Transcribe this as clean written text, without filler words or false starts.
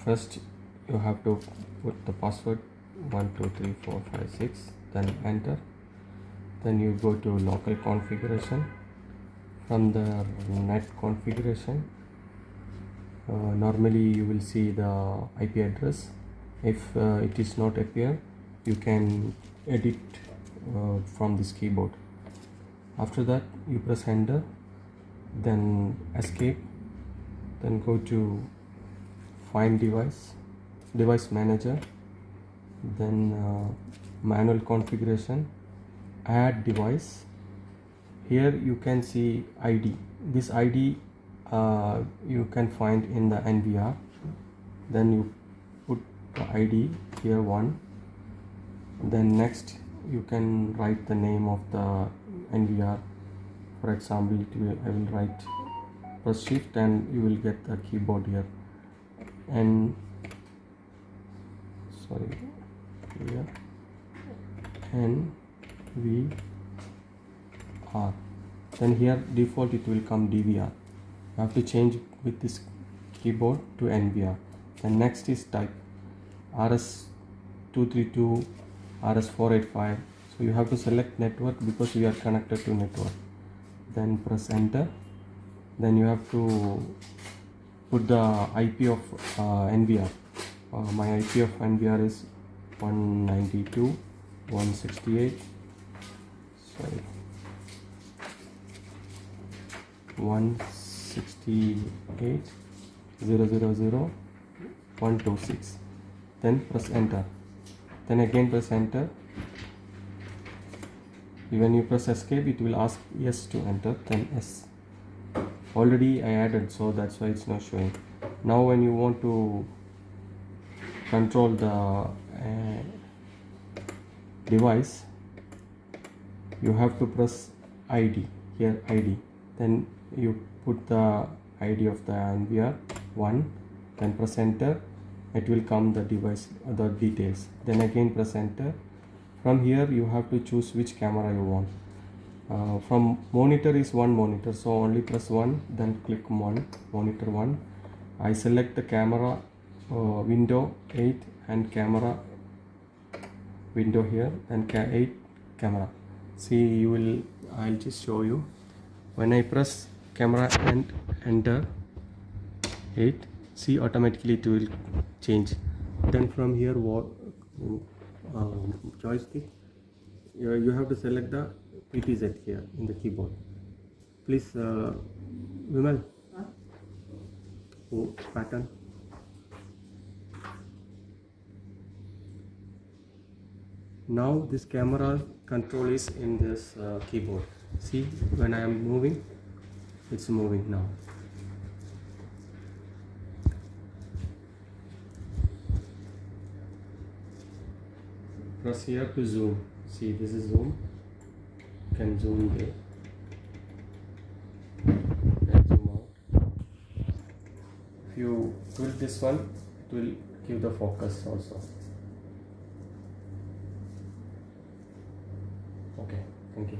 First you have to put the password 123456, then enter. Then you go to local configuration. From the net configuration, normally you will see the IP address. If it is not appear, you can edit from this keyboard. After that you press enter, then escape, then go to find device manager, then manual configuration, add device. Here you can see ID. This ID you can find in the NVR. Then you put the ID here 1. Then next you can write the name of the NVR. For example, I will write, press shift and you will get the keyboard here. And sorry, here NVR. Then here default it will come DVR. You have to change with this keyboard to NVR. Then next is type RS232, RS485. So you have to select network because we are connected to network. Then press enter. Then you have to put the IP of NVR. My IP of NVR is 192.168. Sorry, 168.000.126. Then press enter. Then again press enter. When you press escape, it will ask yes to enter, then yes. Already I added, so that's why it's not showing. Now when you want to control the device, you have to press ID, here ID. Then you put the ID of the NVR 1, then press enter. It will come the device, the details. Then again press enter. From here you have to choose which camera you want. From monitor is one monitor, so only press 1, then click monitor 1. I select the camera window 8 and camera window here, and 8 camera. See, I'll just show you. When I press camera and enter 8, see, automatically it will change. Then from here joystick, you have to select the PTZ here in the keyboard. Please, Vimal, pattern. Now this camera control is in this keyboard. See, when I am moving, it's moving now. Press here to zoom. See, this is zoom. You can zoom there. And zoom out. If you tilt this one, it will give the focus also. Okay, thank you.